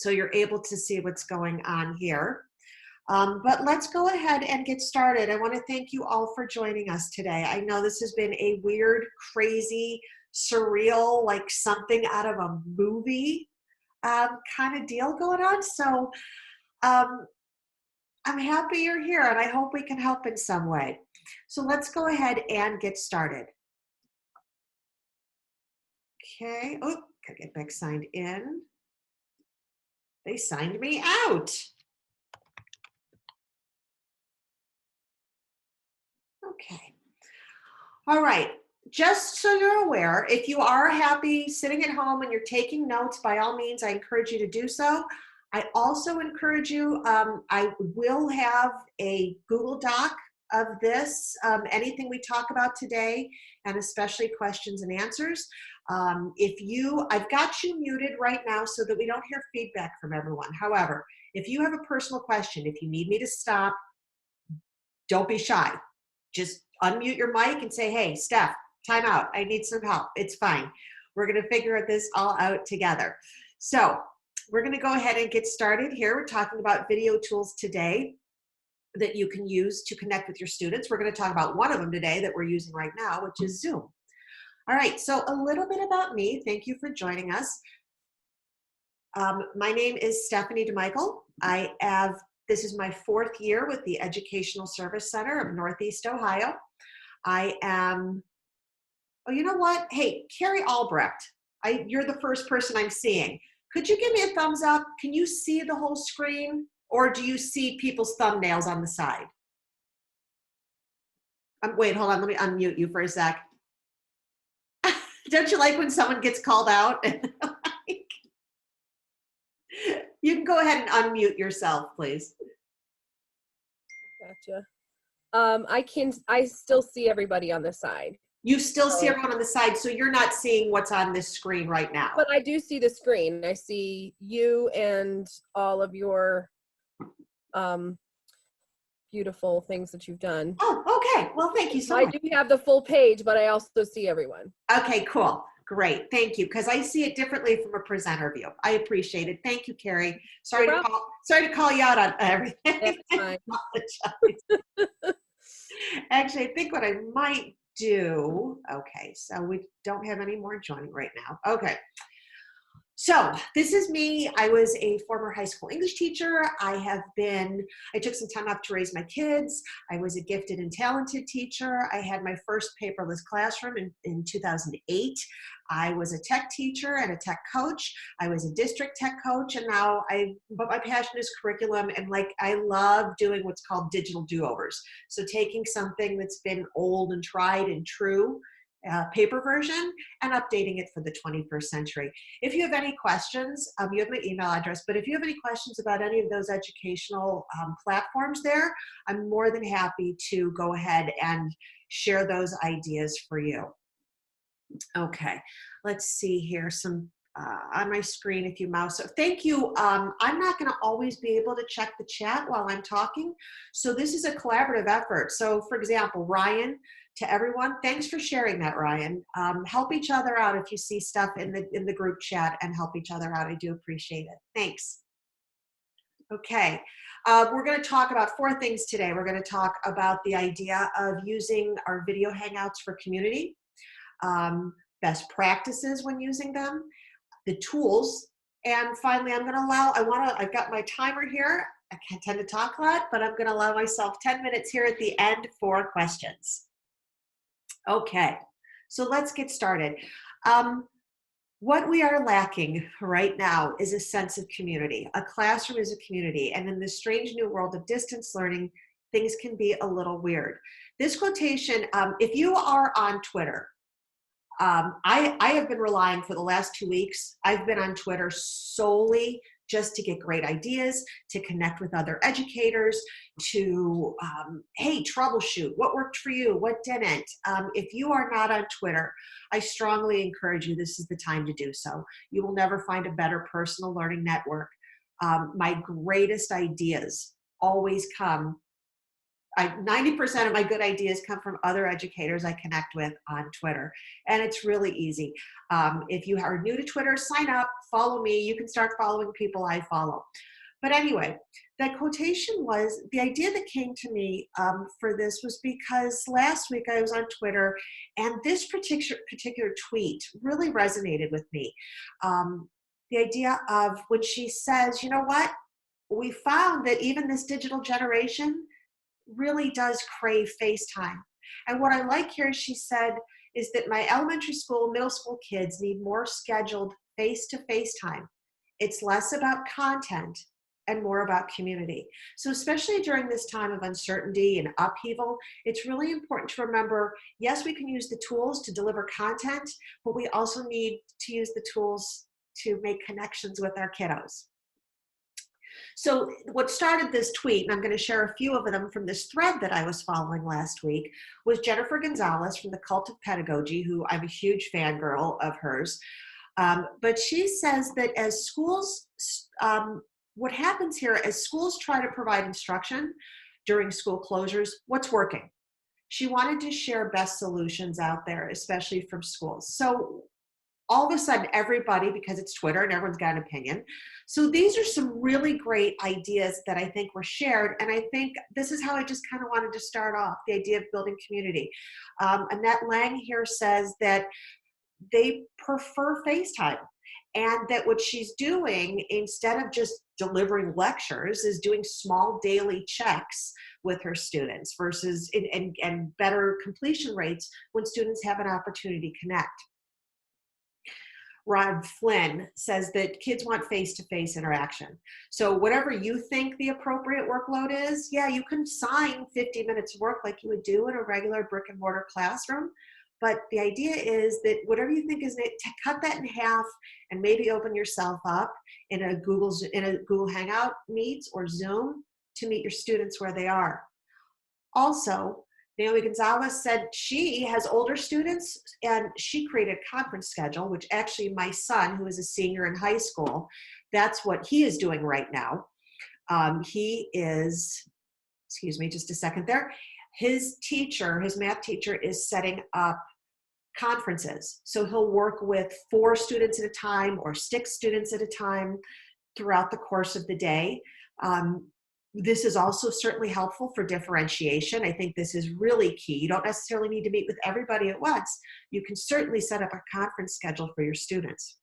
So you're able to see what's going on here. But let's go ahead and get started. I want to thank you all for joining us today. I know this has been a weird, crazy, surreal, like something out of a movie kind of deal going on. So I'm happy you're here, and I hope we can help in some way. So let's go ahead and get started. Okay. Oh, gotta get back signed in. They signed me out. Okay. All right. Just so you're aware, if you are happy sitting at home and you're taking notes, by all means, I encourage you to do so. I also encourage you, I will have a Google Doc of this, anything we talk about today, and especially questions and answers. I've got you muted right now so that we don't hear feedback from everyone. However, if you have a personal question, if you need me to stop, don't be shy. Just unmute your mic and say, hey, Steph, time out. I need some help. It's fine. We're going to figure this all out together. So we're going to go ahead and get started here. We're talking about video tools today that you can use to connect with your students. We're going to talk about one of them today that we're using right now, which is Zoom. All right, so a little bit about me. Thank you for joining us. My name is Stephanie DeMichele. This is my 4th year with the Educational Service Center of Northeast Ohio. I am, oh, you know what? Hey, Carrie Albrecht, you're the first person I'm seeing. Could you give me a thumbs up? Can you see the whole screen? Or do you see people's thumbnails on the side? Wait, hold on, let me unmute you for a sec. Don't you like when someone gets called out? You can go ahead and unmute yourself, please. Gotcha. I still see everybody on the side. You still see everyone on the side, so you're not seeing what's on this screen right now. But I do see the screen. I see you and all of your beautiful things that you've done. Oh, okay. Well, thank you so much. I do have the full page, but I also see everyone. Okay, cool. Great. Thank you. Because I see it differently from a presenter view. I appreciate it. Thank you, Carrie. Sorry to call you out on everything. That's fine. Actually, I think what I might do, okay, so we don't have any more joining right now. Okay. So this is me. I was a former high school English teacher. I took some time off to raise my kids. I was a gifted and talented teacher. I had my first paperless classroom in 2008. I was a tech teacher and a tech coach. I was a district tech coach, and but my passion is curriculum, and I love doing what's called digital do-overs. So taking something that's been old and tried and true, paper version, and updating it for the 21st century. If you have any questions, you have my email address, but if you have any questions about any of those educational platforms there, I'm more than happy to go ahead and share those ideas for you. Okay, let's see here, some on my screen if you mouse. So thank you. I'm not going to always be able to check the chat while I'm talking, so this is a collaborative effort. So for example, Ryan, to everyone, thanks for sharing that, Ryan. Help each other out if you see stuff in the group chat, and help each other out. I do appreciate it. Thanks. Okay, we're going to talk about 4 things today. We're going to talk about the idea of using our video Hangouts for community, best practices when using them, the tools, and finally I've got my timer here. I can't tend to talk a lot, but I'm going to allow myself 10 minutes here at the end for questions. Okay, so let's get started. What we are lacking right now is a sense of community. A classroom is a community, and in this strange new world of distance learning, things can be a little weird. This quotation, if you are on Twitter, I have been relying for the last 2 weeks, I've been on Twitter solely just to get great ideas, to connect with other educators, to, hey, troubleshoot, what worked for you, what didn't. If you are not on Twitter, I strongly encourage you, this is the time to do so. You will never find a better personal learning network. My greatest ideas always come 90% of my good ideas come from other educators I connect with on Twitter, and it's really easy. If you are new to Twitter, sign up, follow me. You can start following people I follow. But anyway, that quotation was, the idea that came to me for this was because last week I was on Twitter, and this particular tweet really resonated with me. The idea of when she says, you know what, we found that even this digital generation really does crave FaceTime. And what I like here, she said, is that my elementary school, middle school kids need more scheduled face-to-face time. It's less about content and more about community. So especially during this time of uncertainty and upheaval, it's really important to remember, yes, we can use the tools to deliver content, but we also need to use the tools to make connections with our kiddos. So what started this tweet, and I'm going to share a few of them from this thread that I was following last week, was Jennifer Gonzalez from the Cult of Pedagogy, who I'm a huge fangirl of hers. But she says that as schools, what happens here, as schools try to provide instruction during school closures, what's working? She wanted to share best solutions out there, especially from schools. So all of a sudden, everybody, because it's Twitter and everyone's got an opinion. So these are some really great ideas that I think were shared. And I think this is how I just kind of wanted to start off, the idea of building community. Annette Lang here says that they prefer FaceTime, and that what she's doing, instead of just delivering lectures, is doing small daily checks with her students versus and better completion rates when students have an opportunity to connect. Rod Flynn says that kids want face-to-face interaction. So whatever you think the appropriate workload is, yeah, you can assign 50 minutes of work like you would do in a regular brick and mortar classroom. But the idea is that whatever you think is it, to cut that in half and maybe open yourself up in a Google Hangout Meets or Zoom to meet your students where they are. Also, Naomi Gonzalez said she has older students, and she created a conference schedule, which actually my son, who is a senior in high school, that's what he is doing right now. He is, excuse me, just a second there. His teacher, his math teacher, is setting up conferences. So he'll work with 4 students at a time or 6 students at a time throughout the course of the day. This is also certainly helpful for differentiation. I think this is really key. You don't necessarily need to meet with everybody at once. You can certainly set up a conference schedule for your students.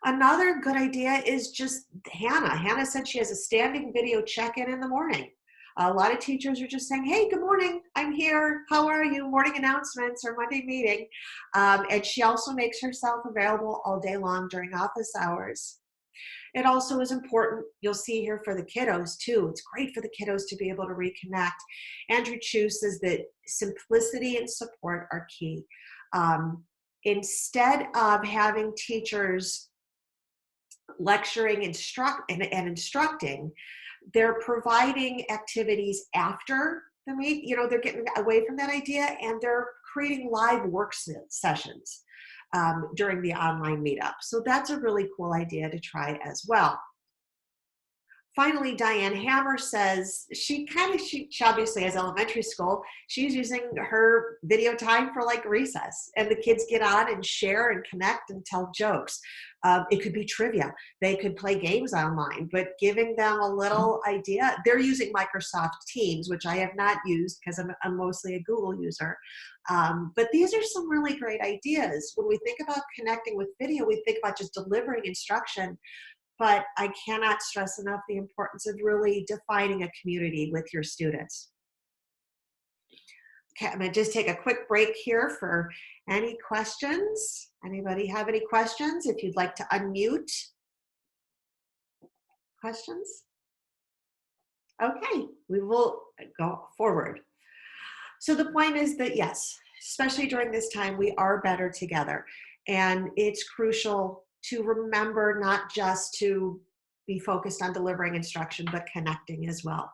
Another good idea is just Hannah. Hannah said she has a standing video check-in in the morning. A lot of teachers are just saying, hey, good morning, I'm here, how are you, morning announcements or Monday meeting. And she also makes herself available all day long during office hours. It also is important, you'll see here, for the kiddos too. It's great for the kiddos to be able to reconnect. Andrew Chu says that simplicity and support are key. Instead of having teachers lecturing and instructing, they're providing activities after the meet. You know, they're getting away from that idea, and they're creating live work sessions during the online meetup. So that's a really cool idea to try as well. Finally, Diane Hammer says she obviously has elementary school. She's using her video time for like recess, and the kids get on and share and connect and tell jokes. It could be trivia. They could play games online, but giving them a little idea. They're using Microsoft Teams, which I have not used because I'm mostly a Google user. But these are some really great ideas. When we think about connecting with video, we think about just delivering instruction. But I cannot stress enough the importance of really defining a community with your students. Okay, I'm going to just take a quick break here for any questions. Anybody have any questions? If you'd like to unmute. Questions? Okay, we will go forward. So the point is that yes, especially during this time, we are better together. And it's crucial to remember not just to be focused on delivering instruction, but connecting as well.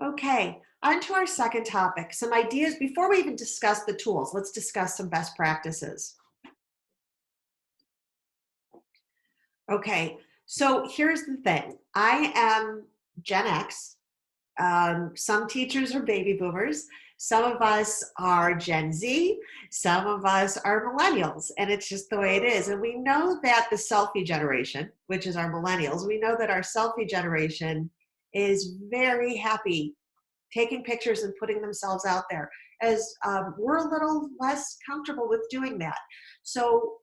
Okay, on to our second topic. Some ideas, before we even discuss the tools, let's discuss some best practices. Okay, So here's the thing. I am Gen X. Some teachers are baby boomers. Some of us are Gen Z. Some of us are millennials. And it's just the way it is. And we know that the selfie generation, which is our millennials, we know that our selfie generation is very happy taking pictures and putting themselves out there, as we're a little less comfortable with doing that. So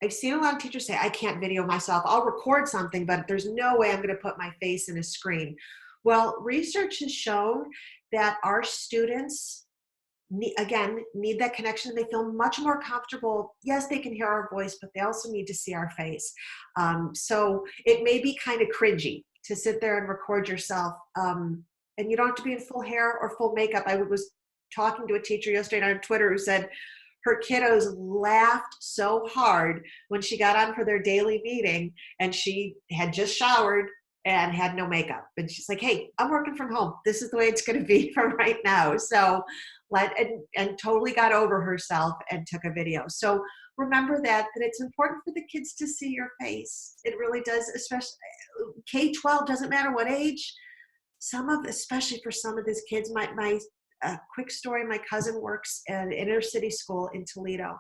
I've seen a lot of teachers say, I can't video myself. I'll record something, but there's no way I'm going to put my face in a screen. Well, research has shown that our students, need that connection. They feel much more comfortable. Yes, they can hear our voice, but they also need to see our face. So it may be kind of cringy to sit there and record yourself. And you don't have to be in full hair or full makeup. I was talking to a teacher yesterday on Twitter who said, her kiddos laughed so hard when she got on for their daily meeting and she had just showered and had no makeup. And she's like, hey, I'm working from home. This is the way it's going to be from right now. So and totally got over herself and took a video. So remember that it's important for the kids to see your face. It really does, especially K-12, doesn't matter what age. Especially for some of these kids, my quick story, my cousin works at an inner city school in Toledo.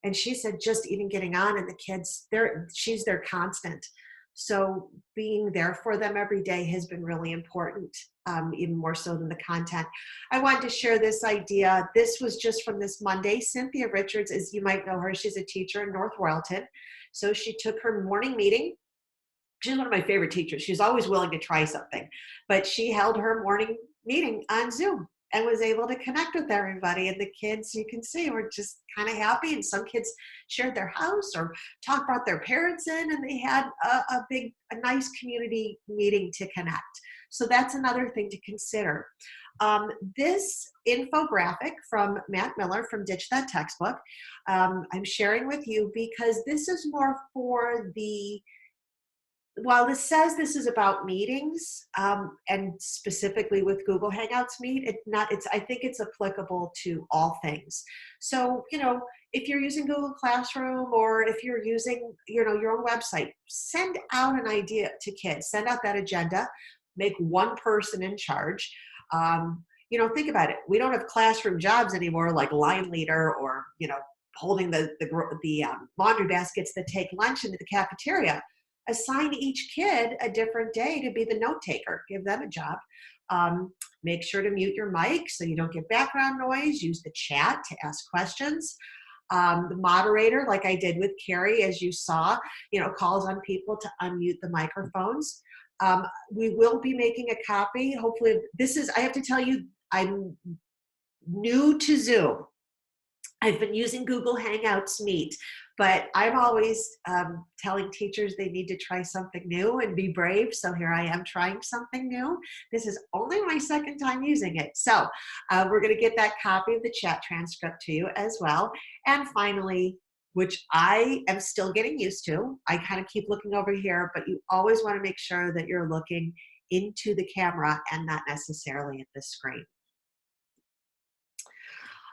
And she said just even getting on and the kids, she's their constant. So being there for them every day has been really important, even more so than the content. I wanted to share this idea. This was just from this Monday. Cynthia Richards, as you might know her, she's a teacher in North Royalton. So she took her morning meeting. She's one of my favorite teachers. She's always willing to try something. But she held her morning meeting on Zoom and was able to connect with everybody. And the kids, you can see, were just kind of happy. And some kids shared their house or brought their parents in, and they had a nice community meeting to connect. So that's another thing to consider. This infographic from Matt Miller from Ditch That Textbook, I'm sharing with you because this is more for while this says this is about meetings, and specifically with Google Hangouts Meet, I think it's applicable to all things. So, if you're using Google Classroom or if you're using, your own website, send out an idea to kids, send out that agenda, make one person in charge. Think about it. We don't have classroom jobs anymore like line leader or, holding the laundry baskets that take lunch into the cafeteria. Assign each kid a different day to be the note taker. Give them a job. Make sure to mute your mic so you don't get background noise. Use the chat to ask questions. The moderator, like I did with Carrie, as you saw, calls on people to unmute the microphones. We will be making a copy. Hopefully, I have to tell you, I'm new to Zoom. I've been using Google Hangouts Meet, but I'm always telling teachers they need to try something new and be brave. So here I am trying something new. This is only my second time using it. So we're going to get that copy of the chat transcript to you as well. And finally, which I am still getting used to, I kind of keep looking over here, but you always want to make sure that you're looking into the camera and not necessarily at the screen.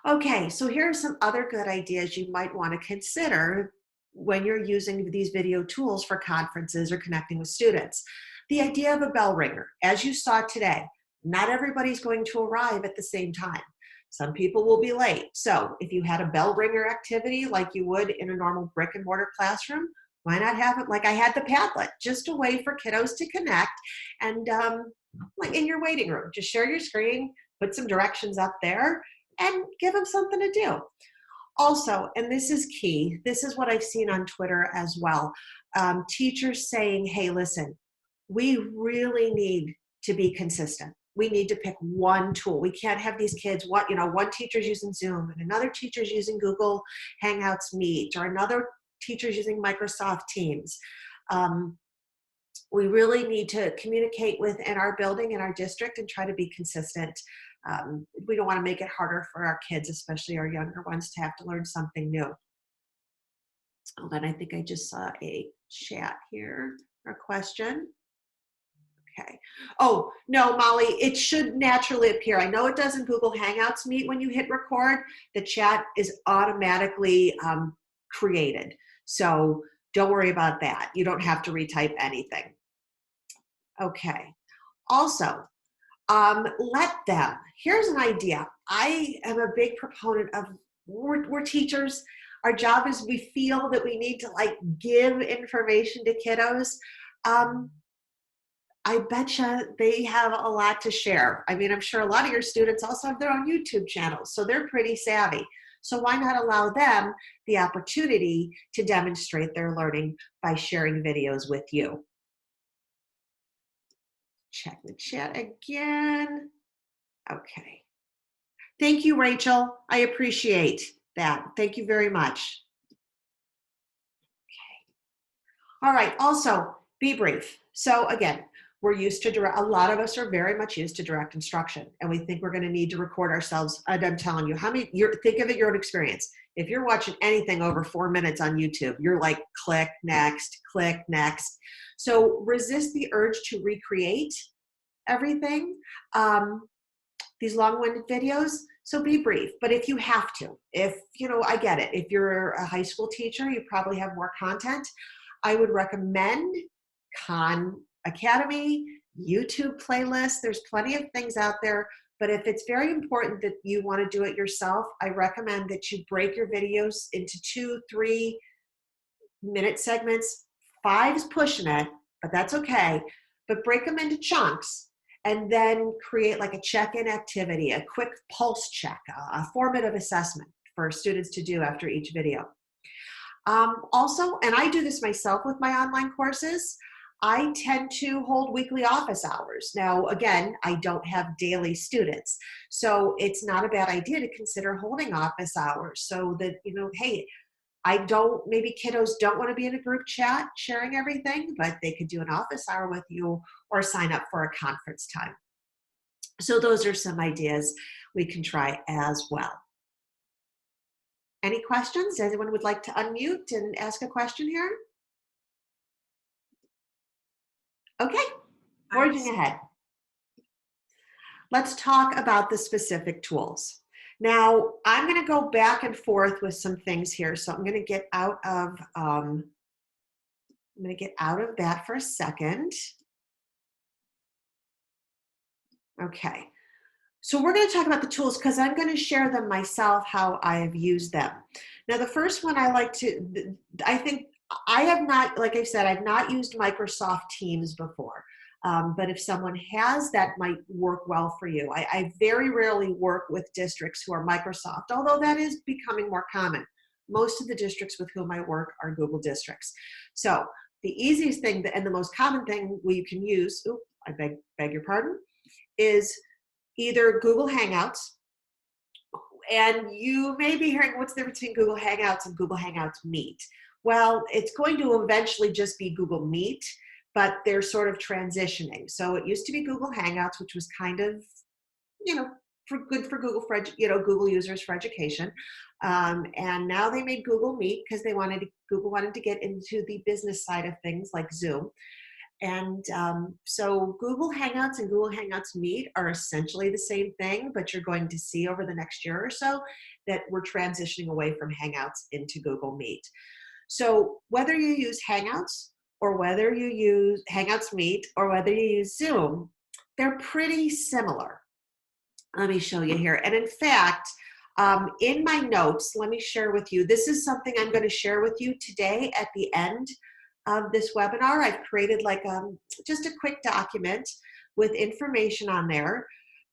Okay, so here are some other good ideas you might want to consider when you're using these video tools for conferences or connecting with students. The idea of a bell ringer. As you saw today, not everybody's going to arrive at the same time. Some people will be late. So if you had a bell ringer activity like you would in a normal brick and mortar classroom, why not have it like I had the Padlet, just a way for kiddos to connect and like in your waiting room, just share your screen, put some directions up there, and give them something to do. Also, and this is key, this is what I've seen on Twitter as well, teachers saying, hey, listen, we really need to be consistent. We need to pick one tool. We can't have these kids, one teacher's using Zoom and another teacher's using Google Hangouts Meet or another teacher's using Microsoft Teams. We really need to communicate within our building and our district and try to be consistent. We don't want to make it harder for our kids, especially our younger ones, to have to learn something new. Hold on, I think I just saw a chat here, or a question. Okay. Oh, no, Molly, it should naturally appear. I know it does in Google Hangouts Meet when you hit record. The chat is automatically created. So Don't worry about that. You don't have to retype anything. Okay. Also, let them. Here's an idea. I am a big proponent of, we're teachers. Our job is, we feel that we need to like give information to kiddos. I betcha they have a lot to share. I mean, I'm sure a lot of your students also have their own YouTube channels, so they're pretty savvy. So why not allow them the opportunity to demonstrate their learning by sharing videos with you? Check the chat again. Okay. Thank you, Rachel. I appreciate that. Thank you very much. Okay. All right. Also, be brief. So again, we're used to direct, a lot of us are very much used to direct instruction, and we think we're going to need to record ourselves. And I'm telling you, think of it your own experience. If you're watching anything over 4 minutes on YouTube, you're like, click next, click next. So resist the urge to recreate everything, these long-winded videos. So be brief, but if you have to, I get it. If you're a high school teacher, you probably have more content. I would recommend Khan Academy, YouTube playlists. There's plenty of things out there, but if it's very important that you want to do it yourself, I recommend that you break your videos into 2-3 minute segments. 5's pushing it, but that's okay. But break them into chunks and then create like a check-in activity, a quick pulse check, a formative assessment for students to do after each video. Also, and I do this myself with my online courses, I tend to hold weekly office hours. Now, again, I don't have daily students, so it's not a bad idea to consider holding office hours so that, hey, maybe kiddos don't want to be in a group chat sharing everything, but they could do an office hour with you or sign up for a conference time. So those are some ideas we can try as well. Any questions? Anyone would like to unmute and ask a question here? Okay, forging ahead. Let's talk about the specific tools. Now, I'm going to go back and forth with some things here. So I'm going to get out of that for a second. Okay. So we're going to talk about the tools because I'm going to share them myself, how I have used them. Now, the first one I think I have not, like I said, I've not used Microsoft Teams before. But if someone has, that might work well for you. I very rarely work with districts who are Microsoft, although that is becoming more common. Most of the districts with whom I work are Google districts. So the easiest thing and the most common thing we can use, I beg your pardon, is either Google Hangouts, and you may be hearing, what's the difference between Google Hangouts and Google Hangouts Meet? Well, it's going to eventually just be Google Meet, but they're sort of transitioning. So it used to be Google Hangouts, which was kind of, good for Google, Google users for education. And now they made Google Meet because Google wanted to get into the business side of things like Zoom. And so Google Hangouts and Google Hangouts Meet are essentially the same thing, but you're going to see over the next year or so that we're transitioning away from Hangouts into Google Meet. So whether you use Hangouts or whether you use Hangouts Meet or whether you use Zoom, they're pretty similar. Let me show you here. And in fact, in my notes, let me share with you, this is something I'm going to share with you today at the end of this webinar. I've created like just a quick document with information on there,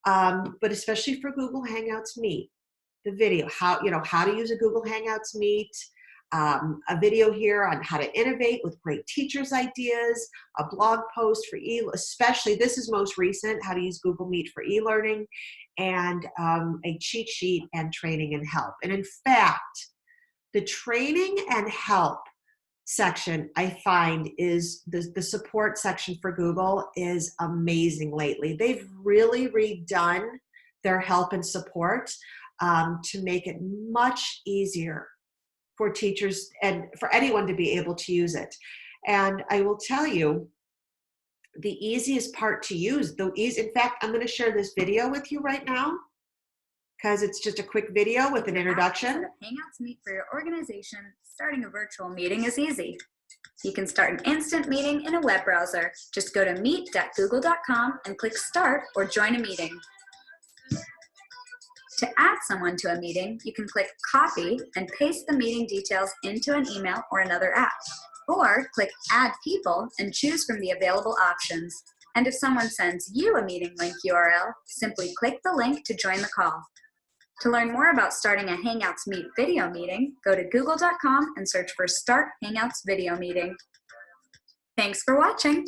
but especially for Google Hangouts Meet, the video, how to use a Google Hangouts Meet, a video here on how to innovate with great teachers' ideas, a blog post for especially this is most recent, how to use Google Meet for e-learning, and a cheat sheet and training and help. And in fact, the training and help section I find is the support section for Google is amazing lately. They've really redone their help and support to make it much easier for teachers and for anyone to be able to use it. And I will tell you, the easiest part to use, in fact, I'm going to share this video with you right now because it's just a quick video with an introduction. Hangouts Meet for your organization. Starting a virtual meeting is easy. You can start an instant meeting in a web browser. Just go to meet.google.com and click Start or Join a Meeting. To add someone to a meeting, you can click Copy and paste the meeting details into an email or another app. Or click Add People and choose from the available options. And if someone sends you a meeting link URL, simply click the link to join the call. To learn more about starting a Hangouts Meet video meeting, go to google.com and search for Start Hangouts Video Meeting. Thanks for watching.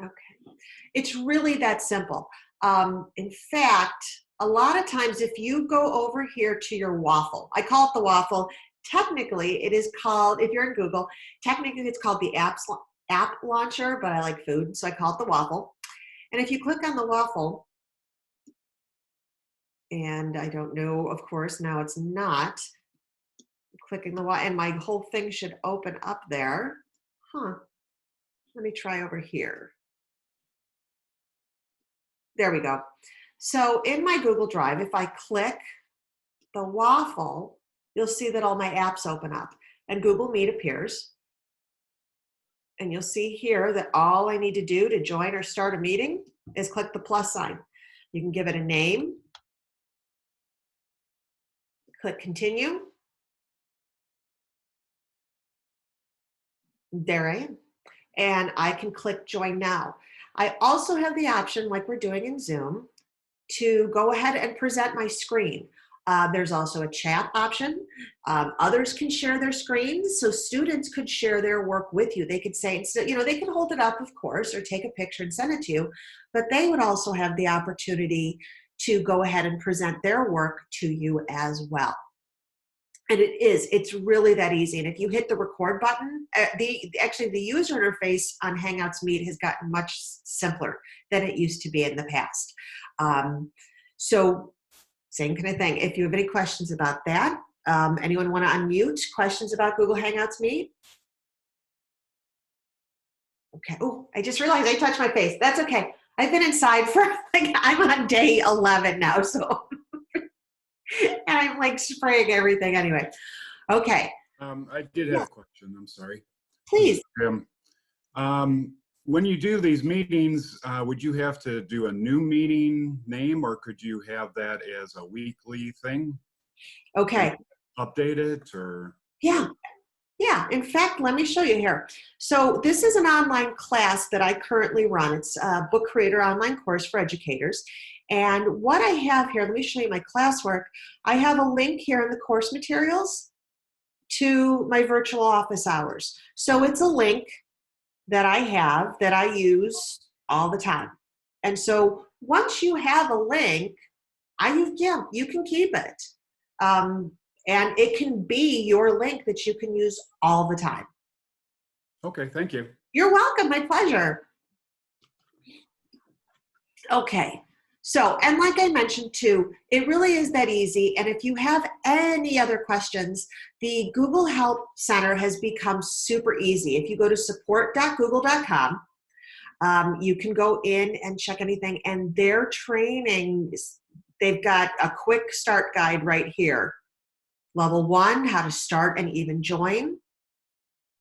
Okay. It's really that simple. In fact, a lot of times if you go over here to your waffle, I call it the waffle. Technically, it is called, if you're in Google, technically it's called the app launcher, but I like food, so I call it the waffle. And if you click on the waffle, and I don't know, of course, now it's not clicking the waffle, and my whole thing should open up there. Huh. Let me try over here. There we go. So in my Google Drive, if I click the waffle, you'll see that all my apps open up and Google Meet appears. And you'll see here that all I need to do to join or start a meeting is click the plus sign. You can give it a name, click continue. There I am. And I can click join now. I also have the option, like we're doing in Zoom, to go ahead and present my screen. There's also a chat option. Others can share their screens, so students could share their work with you. They could say, you know, they can hold it up, of course, or take a picture and send it to you, but they would also have the opportunity to go ahead and present their work to you as well. And it's really that easy. And if you hit the record button, actually the user interface on Hangouts Meet has gotten much simpler than it used to be in the past. So same kind of thing. If you have any questions about that, anyone want to unmute? Questions about Google Hangouts Meet? Okay. Oh, I just realized I touched my face. That's okay. I've been inside for, like, I'm on day 11 now, so. And I'm like spraying everything anyway. Okay. I did have a question. I'm sorry. Please. When you do these meetings, would you have to do a new meeting name, or could you have that as a weekly thing? Okay. Update it, or? Yeah. Yeah. In fact, let me show you here. So this is an online class that I currently run. It's a book creator online course for educators. And what I have here, let me show you my classwork. I have a link here in the course materials to my virtual office hours. So it's a link that I have that I use all the time. And so once you have a link, you can keep it. And it can be your link that you can use all the time. Okay, thank you. You're welcome, my pleasure. Okay. So, and like I mentioned too, it really is that easy. And if you have any other questions, the Google Help Center has become super easy. If you go to support.google.com, you can go in and check anything. And their trainings, they've got a quick start guide right here. Level 1, how to start and even join,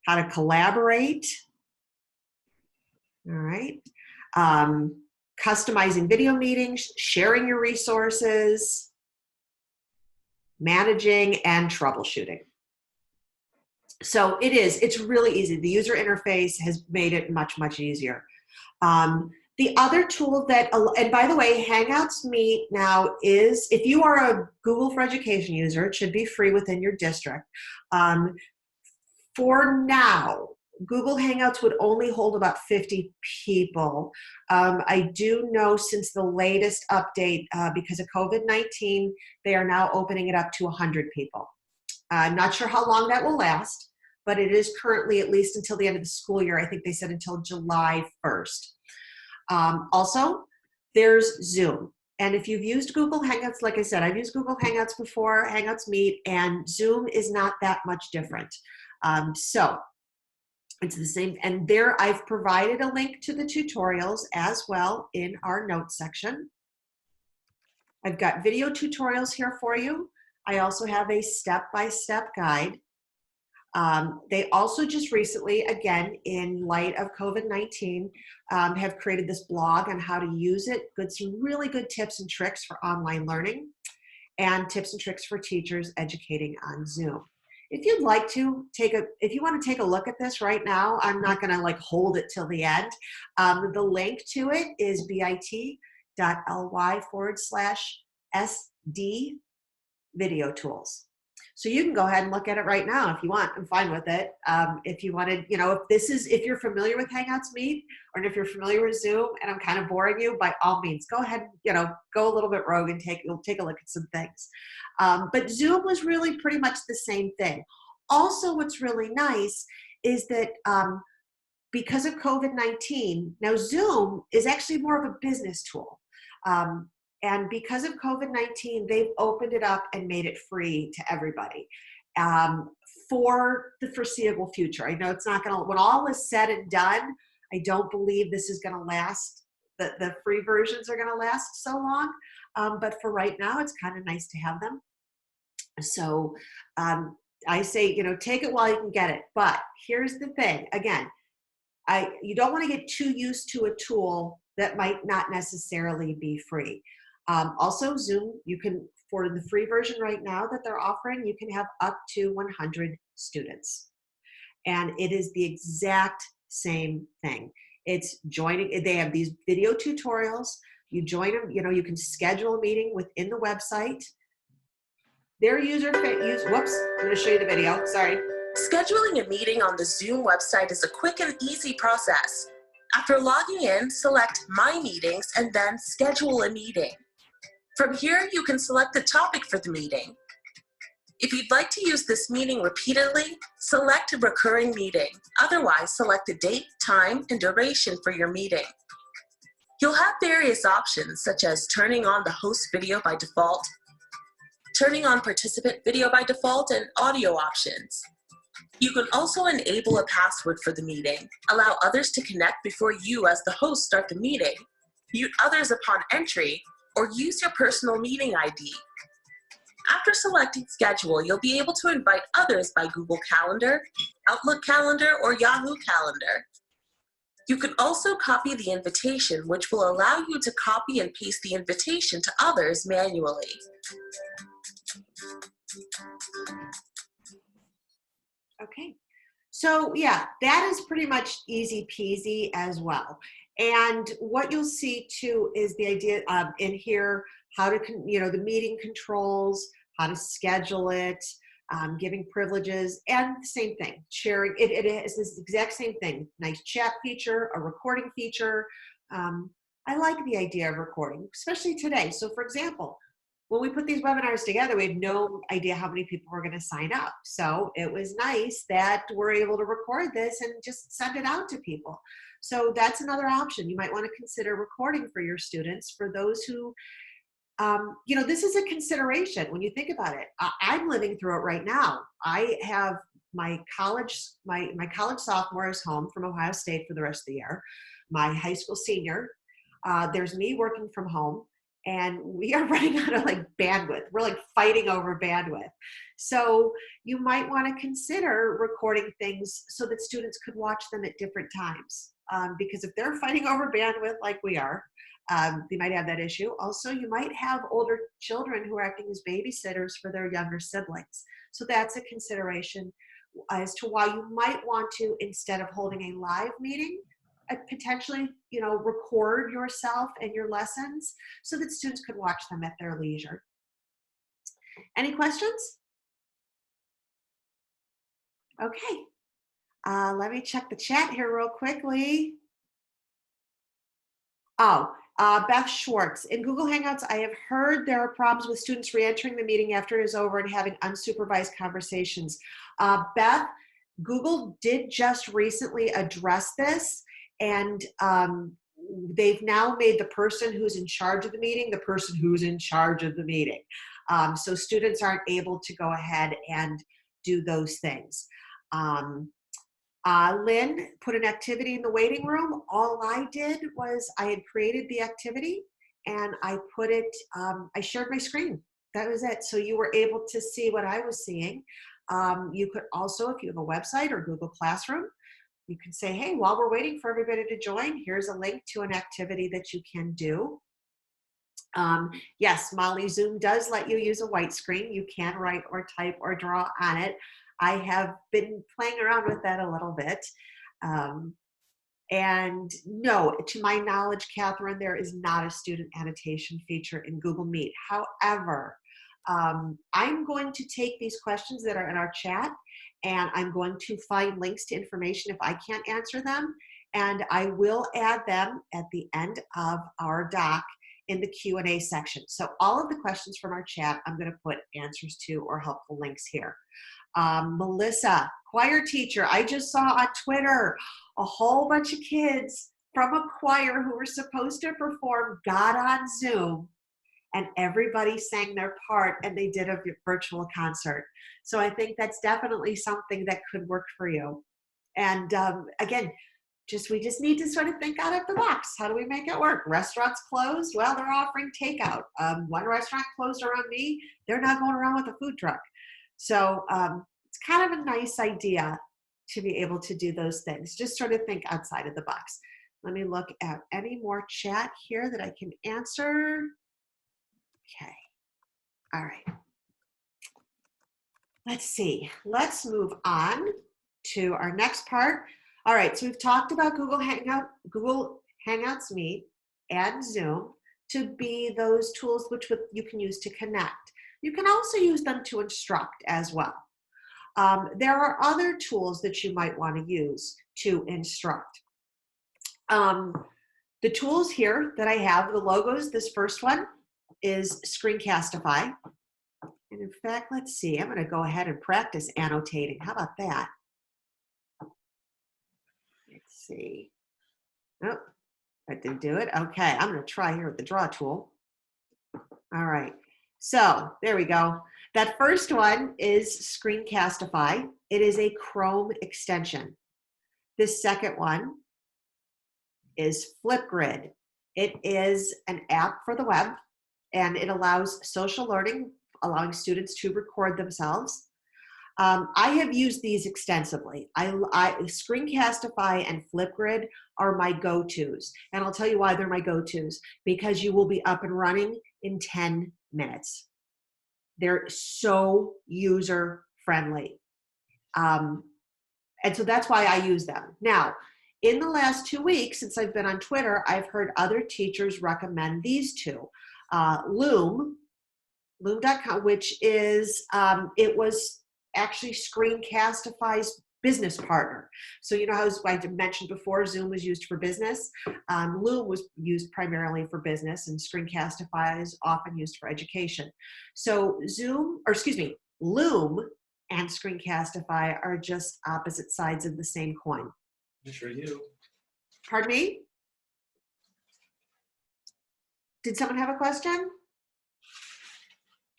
how to collaborate. All right. Customizing video meetings, sharing your resources, managing, and troubleshooting. So it's really easy. The user interface has made it much, much easier. The other tool that, and by the way, Hangouts Meet now is, if you are a Google for Education user, it should be free within your district. For now, Google Hangouts would only hold about 50 people. I do know since the latest update, because of COVID-19, they are now opening it up to 100 people. I'm not sure how long that will last, but it is currently at least until the end of the school year. I think they said until July 1st. Also, there's Zoom. And if you've used Google Hangouts, like I said, I've used Google Hangouts before, Hangouts Meet, and Zoom is not that much different. So it's the same. And there I've provided a link to the tutorials as well in our notes section. I've got video tutorials here for you. I also have a step-by-step guide. They also just recently, again, in light of COVID-19, have created this blog on how to use it. Some really good tips and tricks for online learning and tips and tricks for teachers educating on Zoom. If you'd like to if you want to take a look at this right now, I'm not going to like hold it till the end. The link to it is bit.ly/SD video tools. So you can go ahead and look at it right now if you want. I'm fine with it. If you wanted, if you're familiar with Hangouts Meet, or if you're familiar with Zoom and I'm kind of boring you, by all means, go ahead, go a little bit rogue and take a look at some things. But Zoom was really pretty much the same thing. Also, what's really nice is that because of COVID-19, now Zoom is actually more of a business tool. And because of COVID-19, they've opened it up and made it free to everybody for the foreseeable future. I know it's not going to, when all is said and done, I don't believe this is going to last, the free versions are going to last so long. But for right now, it's kind of nice to have them. So I say, take it while you can get it. But here's the thing, again, you don't want to get too used to a tool that might not necessarily be free. Also, Zoom, you can, for the free version right now that they're offering, you can have up to 100 students. And it is the exact same thing. It's joining, they have these video tutorials, you join them, you can schedule a meeting within the website. Their whoops, I'm gonna show you the video, sorry. Scheduling a meeting on the Zoom website is a quick and easy process. After logging in, select My Meetings and then Schedule a Meeting. From here, you can select the topic for the meeting. If you'd like to use this meeting repeatedly, select a recurring meeting. Otherwise, select the date, time, and duration for your meeting. You'll have various options such as turning on the host video by default, turning on participant video by default, and audio options. You can also enable a password for the meeting, allow others to connect before you as the host start the meeting, mute others upon entry, or use your personal meeting ID. After selecting Schedule, you'll be able to invite others by Google Calendar, Outlook Calendar, or Yahoo Calendar. You can also copy the invitation, which will allow you to copy and paste the invitation to others manually. Okay, so yeah, that is pretty much easy peasy as well. And what you'll see too is the idea in here, how to, the meeting controls, how to schedule it, giving privileges, and the same thing, sharing. It is this exact same thing. Nice chat feature, a recording feature. I like the idea of recording, especially today. So for example, when we put these webinars together, we had no idea how many people were going to sign up. So it was nice that we're able to record this and just send it out to people. So that's another option. You might want to consider recording for your students, for those who, this is a consideration when you think about it. I'm living through it right now. I have my college sophomore is home from Ohio State for the rest of the year. My high school senior, there's me working from home. And we are running out of bandwidth. We're fighting over bandwidth. So you might want to consider recording things so that students could watch them at different times. Because if they're fighting over bandwidth like we are, they might have that issue. Also, you might have older children who are acting as babysitters for their younger siblings. So that's a consideration as to why you might want to, instead of holding a live meeting, potentially, record yourself and your lessons so that students could watch them at their leisure. Any questions? Okay. Let me check the chat here real quickly. Oh, Beth Schwartz. In Google Hangouts, I have heard there are problems with students re-entering the meeting after it is over and having unsupervised conversations. Beth, Google did just recently address this. And they've now made the person who's in charge of the meeting the person who's in charge of the meeting. So students aren't able to go ahead and do those things. Lynn put an activity in the waiting room. All I did was I had created the activity and I put it, I shared my screen. That was it. So you were able to see what I was seeing. You could also, if you have a website or Google Classroom, you can say, hey, while we're waiting for everybody to join, here's a link to an activity that you can do. Yes, Molly, Zoom does let you use a white screen. You can write or type or draw on it. I have been playing around with that a little bit. And no, to my knowledge, Catherine, there is not a student annotation feature in Google Meet. However, I'm going to take these questions that are in our chat, and I'm going to find links to information if I can't answer them, and I will add them at the end of our doc in the Q&A section. So all of the questions from our chat, I'm going to put answers to or helpful links here. Melissa, choir teacher, I just saw on Twitter a whole bunch of kids from a choir who were supposed to perform got on Zoom, and everybody sang their part, and they did a virtual concert. So I think that's definitely something that could work for you. And again, we just need to sort of think out of the box. How do we make it work? Restaurants closed? Well, they're offering takeout. One restaurant closed around me. They're not going around with a food truck. So it's kind of a nice idea to be able to do those things. Just sort of think outside of the box. Let me look at any more chat here that I can answer. Okay. All right. Let's see. Let's move on to our next part. All right. So we've talked about Google Hangouts Meet and Zoom to be those tools which you can use to connect. You can also use them to instruct as well. There are other tools that you might want to use to instruct. The tools here that I have, the logos, this first one is Screencastify. And in fact, let's see, I'm going to go ahead and practice annotating. How about that? Let's see. Oh, that didn't do it. Okay, I'm going to try here with the draw tool. All right. So there we go. That first one is Screencastify. It is a Chrome extension. This second one is Flipgrid. It is an app for the web, and it allows social learning, allowing students to record themselves. I have used these extensively. Screencastify and Flipgrid are my go-tos, and I'll tell you why they're my go-tos, because you will be up and running in 10 minutes. They're so user-friendly. And so that's why I use them. Now, in the last 2 weeks, since I've been on Twitter, I've heard other teachers recommend these two. Loom, loom.com, which is, it was actually Screencastify's business partner. So you know how I mentioned before, Zoom was used for business. Loom was used primarily for business, and Screencastify is often used for education. So Loom and Screencastify are just opposite sides of the same coin. Just for you. Pardon me? Did someone have a question?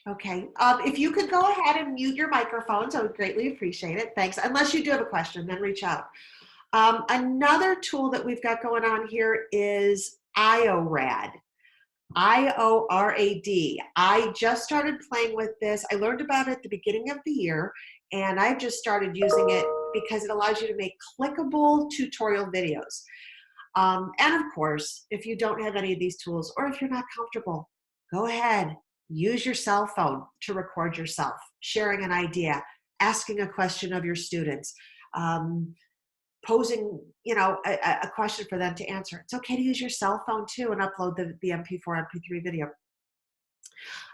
Okay. If you could go ahead and mute your microphones, I would greatly appreciate it. Thanks. Unless you do have a question, then reach out. Another tool that we've got going on here is Iorad. I-O-R-A-D. I just started playing with this. I learned about it at the beginning of the year, and I've just started using it because it allows you to make clickable tutorial videos. And of course, if you don't have any of these tools, or if you're not comfortable, go ahead. Use your cell phone to record yourself, sharing an idea, asking a question of your students, posing, a question for them to answer. It's okay to use your cell phone too and upload the MP4, MP3 video.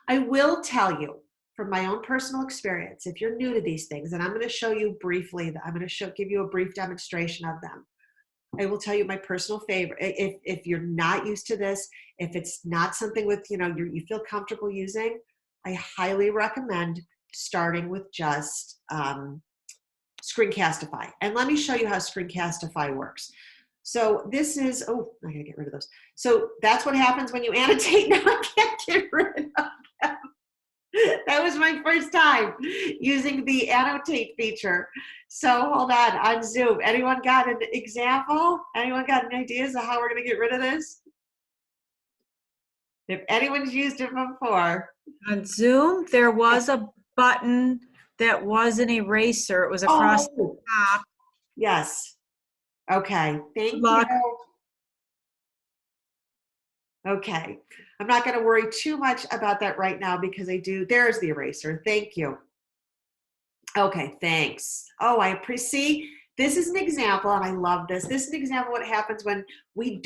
I will tell you from my own personal experience, if you're new to these things, and I'm going to show you briefly, I'm going to give you a brief demonstration of them. I will tell you my personal favorite. If you're not used to this, if it's not something with, you feel comfortable using, I highly recommend starting with just Screencastify. And let me show you how Screencastify works. So this is, I gotta get rid of those. So that's what happens when you annotate. Now I can't get rid of them. That was my first time using the annotate feature. So hold on Zoom. Anyone got an example? Anyone got any ideas of how we're going to get rid of this? If anyone's used it before. On Zoom, there was a button that was an eraser. It was across the Oh, top. yes. Okay, thank Good luck. you. Okay, I'm not going to worry too much about that right now because there's the eraser. Thank you. Okay, thanks. Oh, I appreciate, this is an example, and I love this. This is an example of what happens when we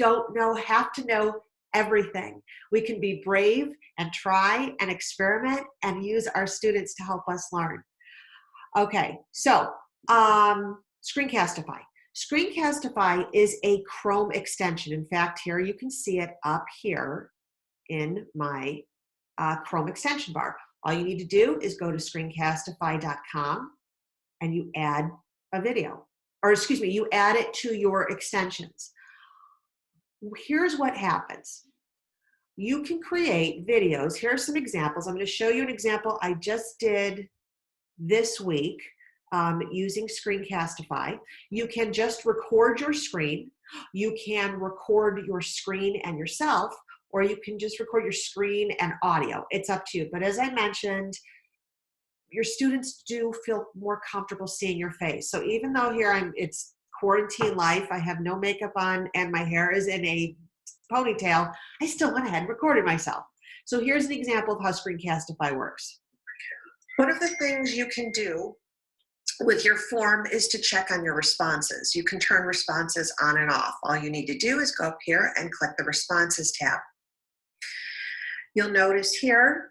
have to know everything. We can be brave and try and experiment and use our students to help us learn. Okay, so Screencastify. Screencastify is a Chrome extension. In fact, here you can see it up here in my Chrome extension bar. All you need to do is go to screencastify.com and you add a video, or excuse me, you add it to your extensions. Here's what happens. You can create videos. Here are some examples. I'm going to show you an example I just did this week using Screencastify. You can just record your screen. You can record your screen and yourself, or you can just record your screen and audio. It's up to you. But as I mentioned, your students do feel more comfortable seeing your face. So even though here it's quarantine life, I have no makeup on and my hair is in a ponytail, I still went ahead and recorded myself. So here's an example of how Screencastify works. One of the things you can do with your form is to check on your responses. You can turn responses on and off. All you need to do is go up here and click the responses tab. You'll notice here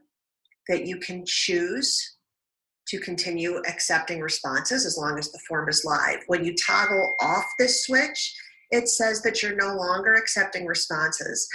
that you can choose to continue accepting responses as long as the form is live. When you toggle off this switch, it says that you're no longer accepting responses.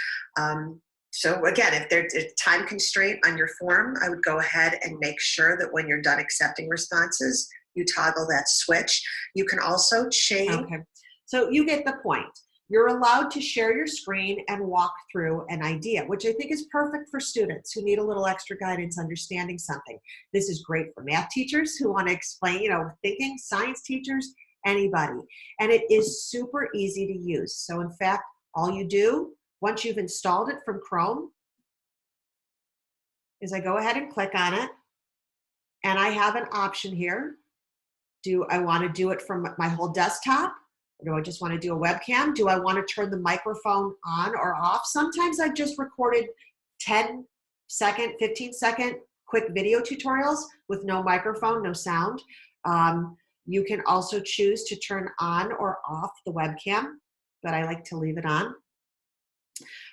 So again, if there's a time constraint on your form, I would go ahead and make sure that when you're done accepting responses, you toggle that switch. You can also change. Okay, so you get the point. You're allowed to share your screen and walk through an idea, which I think is perfect for students who need a little extra guidance understanding something. This is great for math teachers who want to explain, thinking, science teachers, anybody. And it is super easy to use. So in fact, all you do, once you've installed it from Chrome, is I go ahead and click on it, and I have an option here. Do I want to do it from my whole desktop? Or do I just want to do a webcam? Do I want to turn the microphone on or off? Sometimes I've just recorded 10-second, 15-second quick video tutorials with no microphone, no sound. You can also choose to turn on or off the webcam, but I like to leave it on.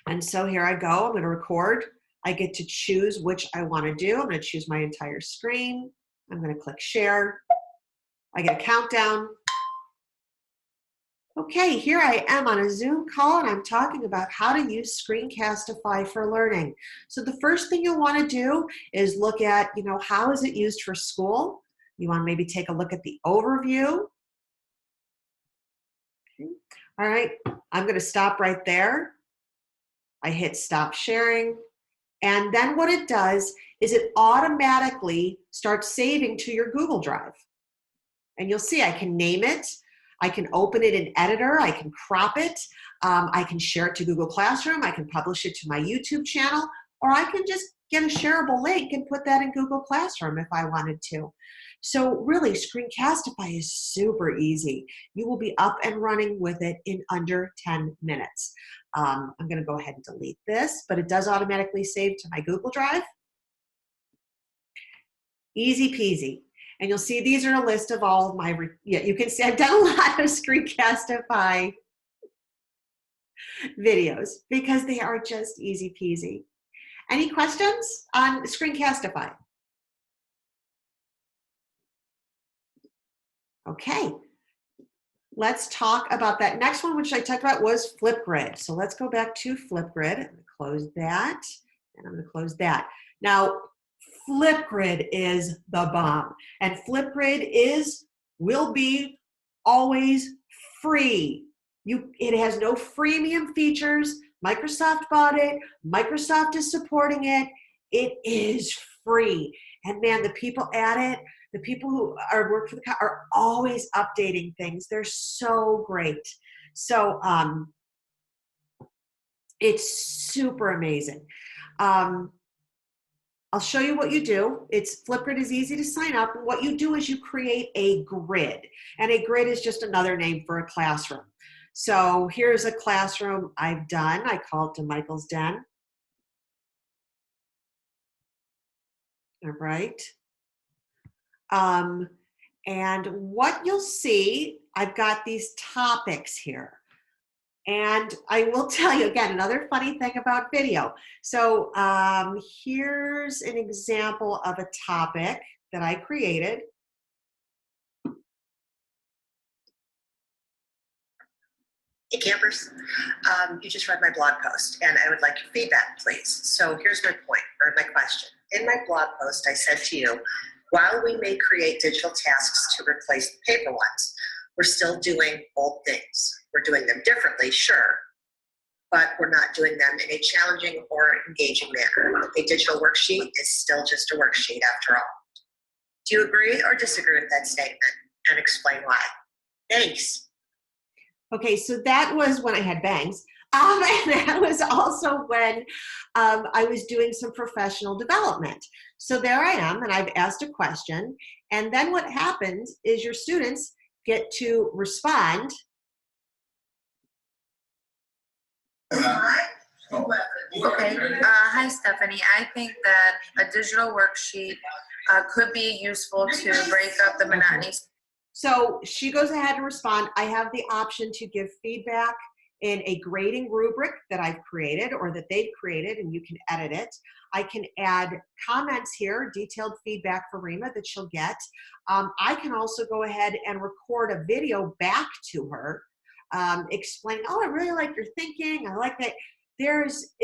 And so here I go. I'm going to record. I get to choose which I want to do. I'm going to choose my entire screen. I'm going to click share. I get a countdown. Okay, here I am on a Zoom call, and I'm talking about how to use Screencastify for learning. So the first thing you'll want to do is look at, how is it used for school? You want to maybe take a look at the overview. Okay. All right, I'm going to stop right there. I hit stop sharing. And then what it does is it automatically starts saving to your Google Drive. And you'll see I can name it. I can open it in Editor. I can crop it. I can share it to Google Classroom. I can publish it to my YouTube channel, or I can just get a shareable link and put that in Google Classroom if I wanted to. So really, Screencastify is super easy. You will be up and running with it in under 10 minutes. I'm going to go ahead and delete this, but it does automatically save to my Google Drive. Easy peasy. And you'll see these are a list of all of my, you can see I've done a lot of Screencastify videos because they are just easy peasy. Any questions on Screencastify? Okay, let's talk about that next one, which I talked about was Flipgrid. So let's go back to Flipgrid. I'm going to close that, and I'm going to close that. Now, Flipgrid is the bomb, and Flipgrid will be always free. It has no freemium features. Microsoft bought it. Microsoft is supporting it. It is free, and man, the people at it, the people who work for the are always updating things. They're so great. So it's super amazing. I'll show you what you do. Flipgrid is easy to sign up. And what you do is you create a grid. And a grid is just another name for a classroom. So here's a classroom I've done. I call it DeMichele's Den. All right. And what you'll see, I've got these topics here. And I will tell you, again, another funny thing about video. So here's an example of a topic that I created. Hey campers, you just read my blog post and I would like your feedback, please. So here's my point, or my question. In my blog post, I said to you, while we may create digital tasks to replace the paper ones, we're still doing old things. We're doing them differently, sure, but we're not doing them in a challenging or engaging manner. A digital worksheet is still just a worksheet after all. Do you agree or disagree with that statement, and explain why? Thanks. Okay, so that was when I had bangs. And that was also when I was doing some professional development. So there I am, and I've asked a question. And then what happens is your students get to respond. Okay, hi Stephanie. I think that a digital worksheet could be useful to break up the monotony. So she goes ahead and respond. I have the option to give feedback in a grading rubric that I've created or that they've created, and you can edit it. I can add comments here, detailed feedback for Rima that she'll get. I can also go ahead and record a video back to her, explain, oh, I really like your thinking. I like that. There's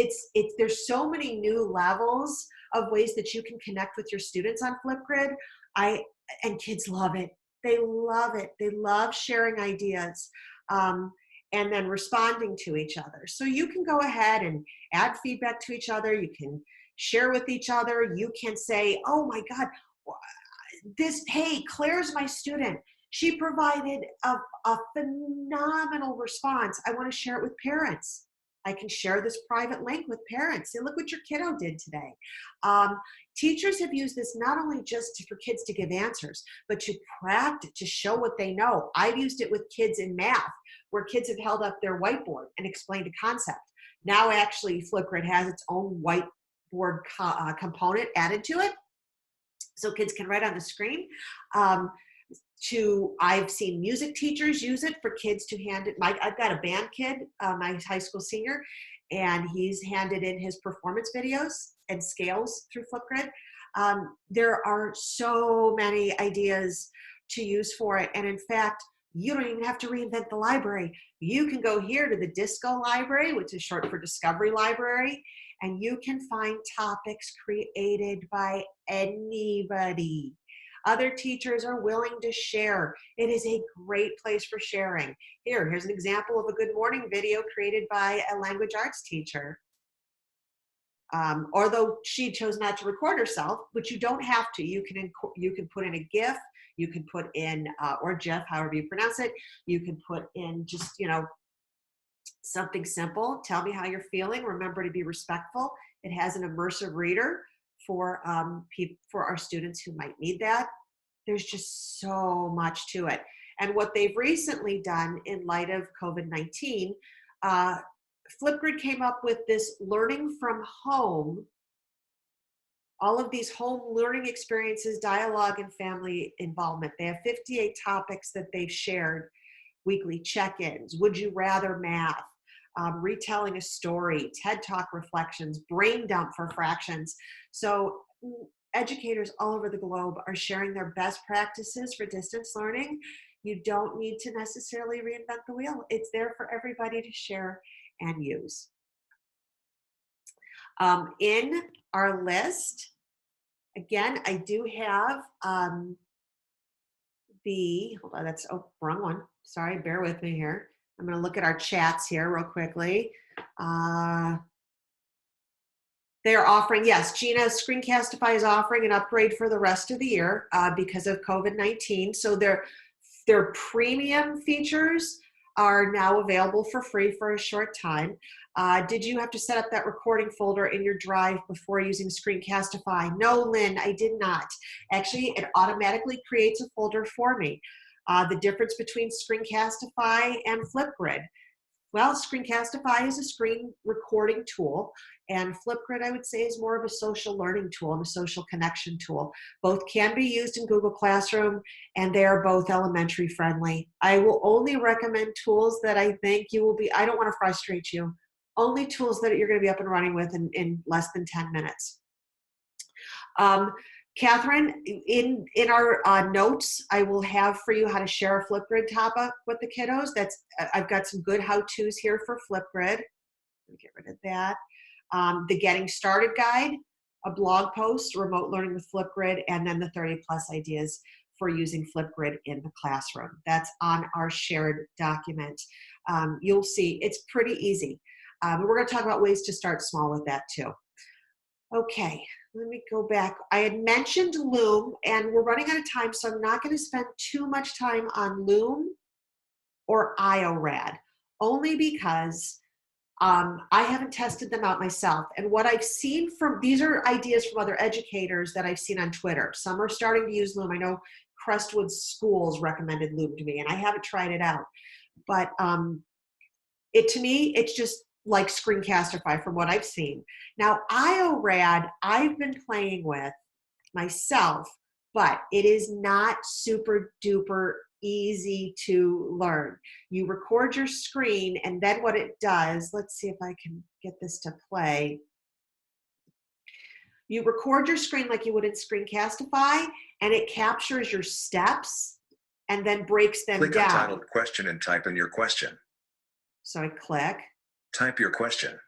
so many new levels of ways that you can connect with your students on Flipgrid. And kids love it. They love it. They love sharing ideas and then responding to each other. So you can go ahead and add feedback to each other. You can share with each other. You can say, oh my God, hey, Claire's my student. She provided a phenomenal response. I want to share it with parents. I can share this private link with parents. Say, look what your kiddo did today. Teachers have used this not only just for kids to give answers, but to practice, to show what they know. I've used it with kids in math, where kids have held up their whiteboard and explained a concept. Now actually Flipgrid has its own whiteboard component added to it, so kids can write on the screen. I've seen music teachers use it for kids to hand it. I've got a band kid, my high school senior, and he's handed in his performance videos and scales through Flipgrid. There are so many ideas to use for it. And in fact, you don't even have to reinvent the library. You can go here to the Disco Library, which is short for Discovery Library, and you can find topics created by anybody. Other teachers are willing to share. It is a great place for sharing. Here's an example of a good morning video created by a language arts teacher. Although she chose not to record herself, but you don't have to. You can put in a GIF, you can put in, or GIF, however you pronounce it. You can put in just, something simple. Tell me how you're feeling. Remember to be respectful. It has an immersive reader for our students who might need that. There's just so much to it. And what they've recently done in light of COVID-19, Flipgrid came up with this learning from home, all of these home learning experiences, dialogue, and family involvement. They have 58 topics that they've shared, weekly check-ins, would you rather math, retelling a story, TED Talk reflections, brain dump for fractions. So educators all over the globe are sharing their best practices for distance learning. You don't need to necessarily reinvent the wheel. It's there for everybody to share and use. In our list, again, I do have hold on, wrong one. Sorry, bear with me here. I'm going to look at our chats here real quickly. They're offering, yes, Gina, Screencastify is offering an upgrade for the rest of the year because of COVID-19. So their premium features are now available for free for a short time. Did you have to set up that recording folder in your drive before using Screencastify? No, Lynn, I did not. Actually, it automatically creates a folder for me. The difference between Screencastify and Flipgrid. Well, Screencastify is a screen recording tool, and Flipgrid, I would say, is more of a social learning tool and a social connection tool. Both can be used in Google Classroom, and they are both elementary friendly. I will only recommend tools that I think you will be, I don't want to frustrate you, only tools that you're going to be up and running with in less than 10 minutes. Catherine, in our notes, I will have for you how to share a Flipgrid topic with the kiddos. I've got some good how-tos here for Flipgrid. Let me get rid of that. The Getting Started Guide, a blog post, remote learning with Flipgrid, and then the 30+ ideas for using Flipgrid in the classroom. That's on our shared document. You'll see it's pretty easy. We're going to talk about ways to start small with that too. Okay, let me go back. I had mentioned Loom, and we're running out of time, so I'm not going to spend too much time on Loom or Iorad, only because I haven't tested them out myself. And what I've seen from, these are ideas from other educators that I've seen on Twitter. Some are starting to use Loom. I know Crestwood Schools recommended Loom to me, and I haven't tried it out. But to me, it's just like Screencastify from what I've seen. Now, Iorad, I've been playing with myself, but it is not super duper easy to learn. You record your screen, and then what it does, let's see if I can get this to play. You record your screen like you would in Screencastify, and it captures your steps and then breaks them down. Click Untitled Question and type in your question. So I click. Type your question.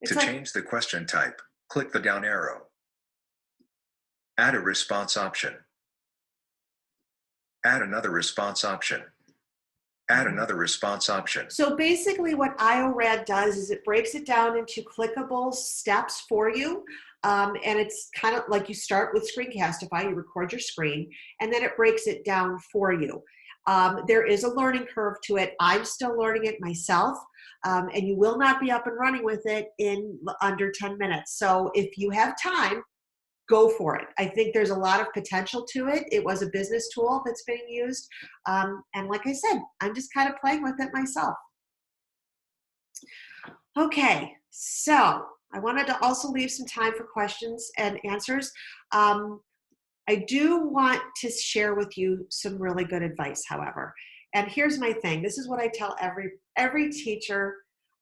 To change the question type, click the down arrow. Add a response option. Add another response option. Add another response option. So basically what Iorad does is it breaks it down into clickable steps for you. And it's kind of like you start with Screencastify, you record your screen, and then it breaks it down for you. There is a learning curve to it. I'm still learning it myself, and you will not be up and running with it in under 10 minutes. So if you have time, go for it. I think there's a lot of potential to it. It was a business tool that's being used. And like I said, I'm just kind of playing with it myself. Okay, so I wanted to also leave some time for questions and answers. I do want to share with you some really good advice, however. And here's my thing. This is what I tell every teacher.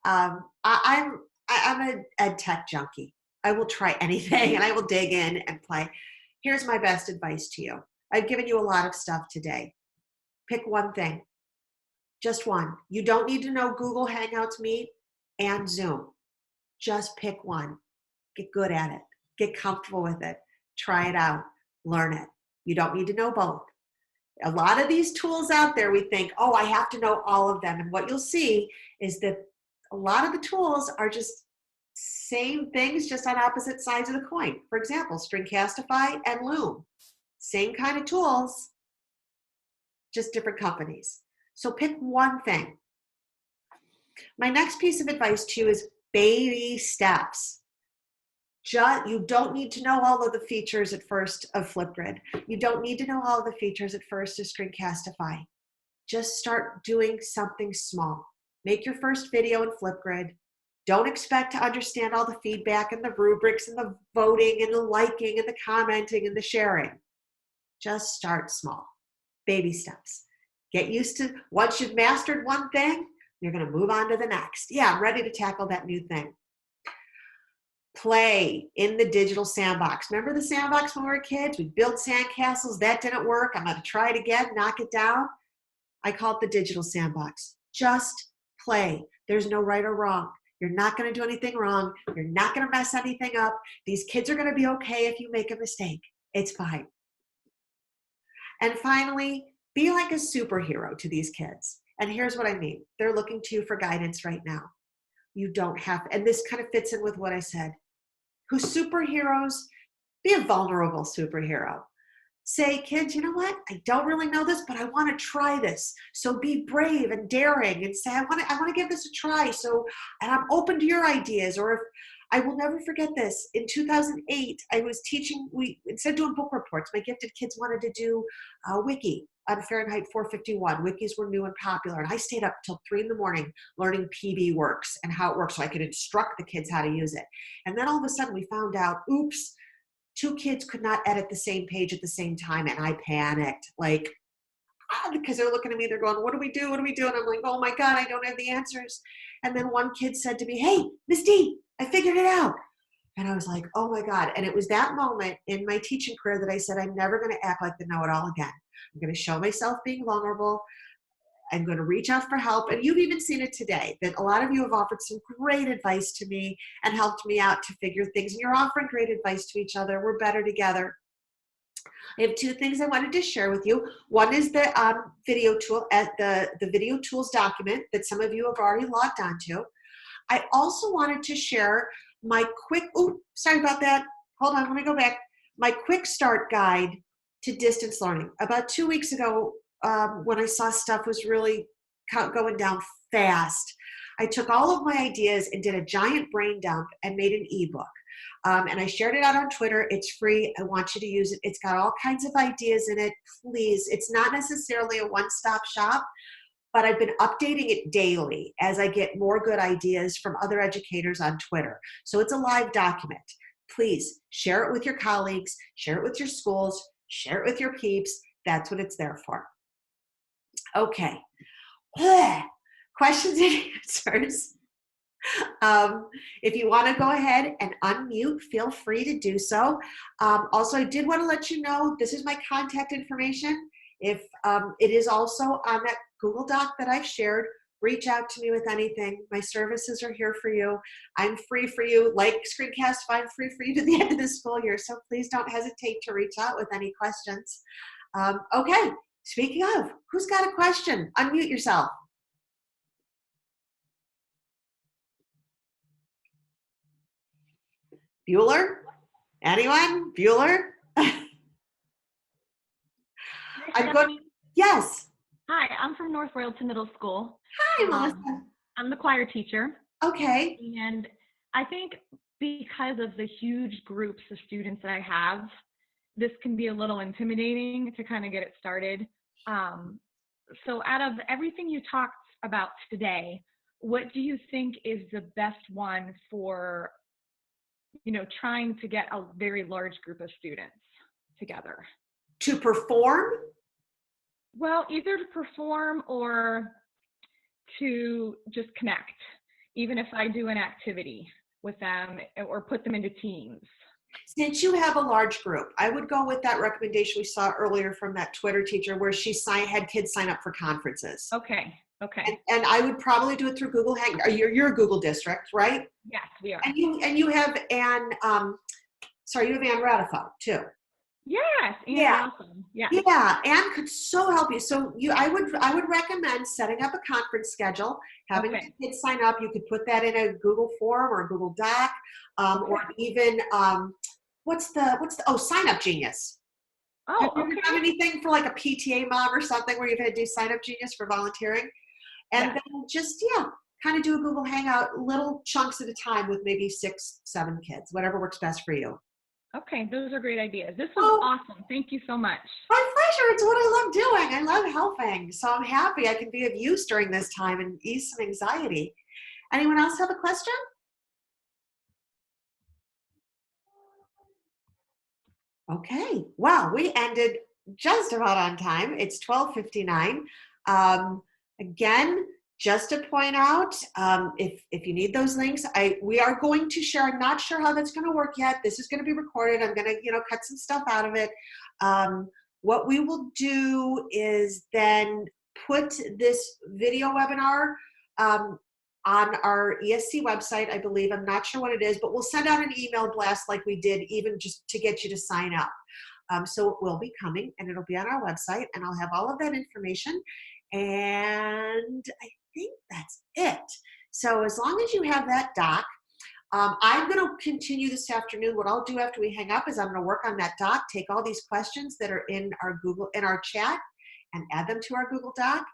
I'm an ed tech junkie. I will try anything and I will dig in and play. Here's my best advice to you. I've given you a lot of stuff today. Pick one thing. Just one. You don't need to know Google Hangouts Meet and Zoom. Just pick one. Get good at it. Get comfortable with it. Try it out. Learn it. You don't need to know both. A lot of these tools out there, we think, oh, I have to know all of them. And what you'll see is that a lot of the tools are just same things, just on opposite sides of the coin. For example, Screencastify and Loom. Same kind of tools, just different companies. So pick one thing. My next piece of advice to you is baby steps. You don't need to know all of the features at first of Flipgrid. You don't need to know all of the features at first of Screencastify. Just start doing something small. Make your first video in Flipgrid. Don't expect to understand all the feedback and the rubrics and the voting and the liking and the commenting and the sharing. Just start small. Baby steps. Get used to, once you've mastered one thing, you're going to move on to the next. Yeah, I'm ready to tackle that new thing. Play in the digital sandbox. Remember the sandbox when we were kids? We'd build sandcastles. That didn't work. I'm going to try it again, knock it down. I call it the digital sandbox. Just play. There's no right or wrong. You're not going to do anything wrong. You're not going to mess anything up. These kids are going to be okay if you make a mistake. It's fine. And finally, be like a superhero to these kids. And here's what I mean. They're looking to you for guidance right now. You don't have, and this kind of fits in with what I said. Who's superheroes? Be a vulnerable superhero. say, kids, you know what? I don't really know this, but I want to try this. So be brave and daring and say, I want to give this a try. So, and I'm open to your ideas. Or if I will never forget this. In 2008, I was teaching, instead of doing book reports, my gifted kids wanted to do a wiki on Fahrenheit 451. Wikis were new and popular. And I stayed up till 3 a.m. learning PB works and how it works so I could instruct the kids how to use it. And then all of a sudden we found out, oops, 2 kids could not edit the same page at the same time. And I panicked, like, because they're looking at me, they're going, what do we do? What do we do? And I'm like, oh my God, I don't have the answers. And then one kid said to me, hey, Miss D, I figured it out. And I was like, oh my God. And it was that moment in my teaching career that I said, I'm never going to act like the know-it-all again. I'm going to show myself being vulnerable. I'm going to reach out for help. And you've even seen it today, that a lot of you have offered some great advice to me and helped me out to figure things. And you're offering great advice to each other. We're better together. I have 2 things I wanted to share with you. One is the video tool, at the video tools document that some of you have already logged onto. I also wanted to share my quick, sorry about that. Hold on, let me go back. My quick start guide to distance learning. About 2 weeks ago, when I saw stuff was really going down fast, I took all of my ideas and did a giant brain dump and made an ebook. And I shared it out on Twitter. It's free. I want you to use it. It's got all kinds of ideas in it. Please, it's not necessarily a one-stop shop, but I've been updating it daily as I get more good ideas from other educators on Twitter. So it's a live document. Please share it with your colleagues, share it with your schools, share it with your peeps. That's what it's there for. Okay. Questions and answers. If you want to go ahead and unmute, feel free to do so. Also, I did want to let you know, this is my contact information. If it is also on that Google Doc that I've shared, reach out to me with anything. My services are here for you. I'm free for you. Like Screencastify, I'm free for you to the end of the school year. So please don't hesitate to reach out with any questions. Okay, speaking of, who's got a question? Unmute yourself. Bueller? Anyone? Bueller? I'm going. Yes. Hi, I'm from North Royalton Middle School. Hi, Melissa. I'm the choir teacher. Okay. And I think because of the huge groups of students that I have, this can be a little intimidating to kind of get it started. So out of everything you talked about today, what do you think is the best one for, trying to get a very large group of students together? To perform? Well, either to perform or to just connect, even if I do an activity with them or put them into teams. Since you have a large group, I would go with that recommendation we saw earlier from that Twitter teacher where she had kids sign up for conferences. Okay. And I would probably do it through Google Hangouts. You're a Google district, right? Yes, we are. And you have Ann, you have Ann Radifo too. Yes, yeah. Awesome. Yeah. Yeah, Ann could so help you. So I would recommend setting up a conference schedule, having kids sign up. You could put that in a Google form or a Google Doc, or even Sign Up Genius. Oh, have you ever done anything for like a PTA mom or something where you've had to do Sign Up Genius for volunteering? And then just kind of do a Google Hangout, little chunks at a time with maybe 6, 7 kids, whatever works best for you. Okay, those are great ideas. This was awesome. Thank you so much. My pleasure. It's what I love doing. I love helping. So I'm happy I can be of use during this time and ease some anxiety. Anyone else have a question? Okay. Well, we ended just about on time. It's 12:59. Again, just to point out, if you need those links, we are going to share. I'm not sure how that's going to work yet. This is going to be recorded. I'm going to cut some stuff out of it. What we will do is then put this video webinar on our ESC website, I believe. I'm not sure what it is, but we'll send out an email blast like we did even just to get you to sign up. So it will be coming and it'll be on our website and I'll have all of that information. And I think that's it. So as long as you have that doc, I'm going to continue this afternoon. What I'll do after we hang up is I'm going to work on that doc, take all these questions that are in our chat and add them to our Google Doc.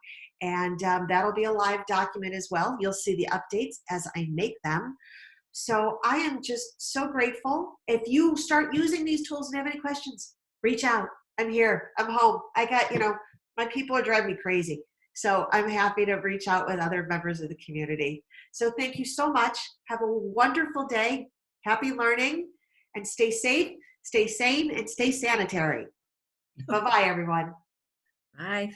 And that'll be a live document as well. You'll see the updates as I make them. So I am just so grateful. If you start using these tools and have any questions, reach out. I'm here. I'm home. I got, my people are driving me crazy. So I'm happy to reach out with other members of the community. So thank you so much. Have a wonderful day. Happy learning, and stay safe, stay sane, and stay sanitary. Bye-bye, everyone. Bye.